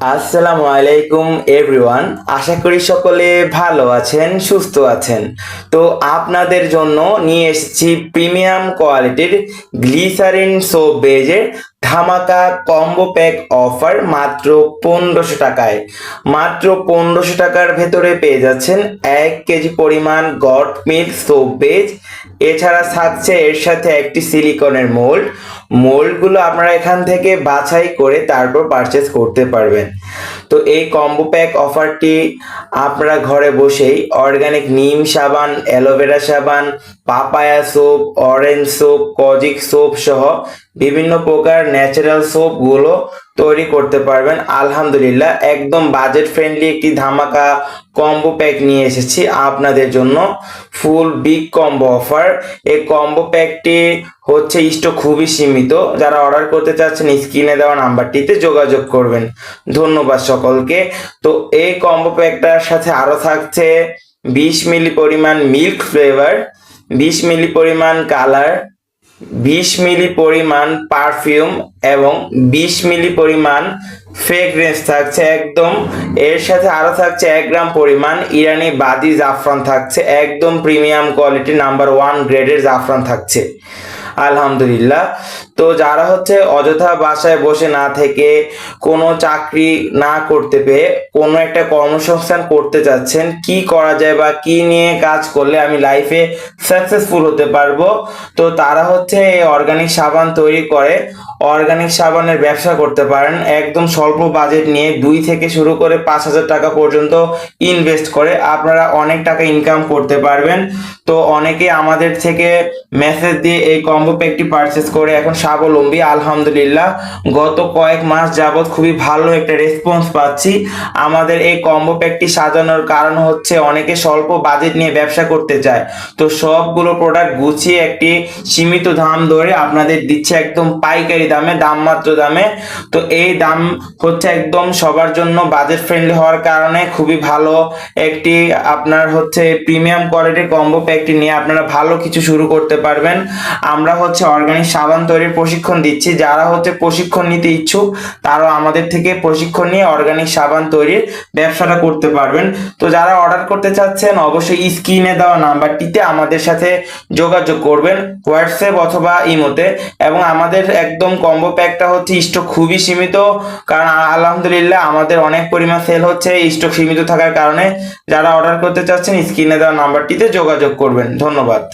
আসসালামু আলাইকুম এভরিওয়ান। আশা করি সকলে ভালো আছেন, সুস্থ আছেন। তো আপনাদের জন্য নিয়ে এসেছি প্রিমিয়াম কোয়ালিটির গ্লিসারিন সোপ বেজের ধামাকা কম্বো প্যাক অফার মাত্র 1500 টাকায়। মাত্র 1500 টাকার ভেতরে পেয়ে যাচ্ছেন 1 কেজি পরিমাণ গড মিল্ক সোপ বেজ। এছাড়া থাকছে এর সাথে একটি সিলিকনের মোল্ডগুলো আপনারা এখান থেকে বাছাই করে তারপর পারচেস করতে পারবেন। তো এই কম্বো প্যাক অফারটি আপনারা ঘরে বসেই অর্গানিক নিম সাবান, অ্যালোভেরা সাবান, papaya soap, orange soap, kojic soap সহ বিভিন্ন প্রকার ন্যাচারাল সোপগুলো তৈরি করতে পারবেন। আলহামদুলিল্লাহ, একদম বাজেট ফ্রেন্ডলি একটি ধামাকা কম্বো প্যাক নিয়ে এসেছি আপনাদের জন্য। ফুল বিগ কম্বো অফার। এই কম্বো প্যাকটি হচ্ছে স্টক খুবই সীমিত। যারা অর্ডার করতে চাচ্ছেন স্ক্রিনে দেওয়া নাম্বারটিতে যোগাযোগ করবেন। ধন্যবাদ সকলকে। তো এই কম্বো প্যাকটার সাথে আরো থাকছে 20 মিলি পরিমাণ মিল্ক ফ্লেভার, 20 মিলি পরিমাণ কালার, 20 মিলি পরিমাণ পারফিউম এবং 20 মিলি পরিমাণ ফ্রেগরেন্স থাকছে একদম। এর সাথে আরো থাকছে 1 গ্রাম পরিমাণ ইরানি বাদি জাফরান থাকছে, একদম প্রিমিয়াম কোয়ালিটি নাম্বার 1 গ্রেডের জাফরান থাকছে। আলহামদুলিল্লাহ। তো যারা হচ্ছে অযথা বাসায় বসে না থেকে কোনো চাকরি না করতে পেয়ে কোনো একটা কর্মসংস্থান করতে চাচ্ছেন, কি করা যায় বা কি নিয়ে কাজ করলে আমি লাইফে সাকসেসফুল হতে পারবো, তো তারা হচ্ছে এই অর্গানিক সাবান তৈরি করে অর্গানিক সাবানের ব্যবসা করতে পারেন। একদম স্বল্প বাজেট নিয়ে 2 থেকে শুরু করে 5000 টাকা পর্যন্ত ইনভেস্ট করে আপনারা অনেক টাকা ইনকাম করতে পারবেন। তো অনেকে আমাদের থেকে মেসেজ দিয়ে এই কম্বো প্যাকটি পারচেস করে এখন স্বাবলম্বী। আলহামদুলিল্লাহ, গত কয়েক মাস যাবত খুবই ভালো একটা রেসপন্স পাচ্ছি। আমাদের এই কম্বো প্যাকটি সাজানোর কারণ হচ্ছে অনেকে স্বল্প বাজেট নিয়ে ব্যবসা করতে চায়, তো সবগুলো প্রোডাক্ট গুছিয়ে একটি সীমিত দাম ধরে আপনাদের দিচ্ছে একদম পাইকারি দামে, দাম মাত্র দামে। তো এই দাম হচ্ছে একদম সবার জন্য বাজেট ফ্রেন্ডলি হওয়ার কারণে খুবই ভালো একটি আপনার হচ্ছে প্রিমিয়াম কোয়ালিটির কম্বো প্যাকটি নিয়ে আপনারা ভালো কিছু শুরু করতে পারবেন। আমরা হচ্ছে অর্গানিক সাবান তৈরির প্রশিক্ষণ দিচ্ছি। যারা হচ্ছে প্রশিক্ষণ নিতে ইচ্ছুক তারাও আমাদের থেকে প্রশিক্ষণ নিয়ে অর্গানিক সাবান তৈরির ব্যবসাটা করতে পারবেন। তো যারা অর্ডার করতে চাচ্ছেন অবশ্যই স্ক্রিনে দেওয়া নাম্বারটিতে আমাদের সাথে যোগাযোগ করবেন, হোয়াটসঅ্যাপ অথবা ইমোতে। এবং আমাদের একদম কম্বো প্যাকটা হচ্ছে স্টক খুবই সীমিত, কারণ আলহামদুলিল্লাহ আমাদের অনেক পরিমাণ সেল হচ্ছে স্টক সীমিত থাকার কারণে। যারা অর্ডার করতে চাচ্ছেন স্ক্রিনে দেওয়া নাম্বারটিতে যোগাযোগ করবেন। ধন্যবাদ।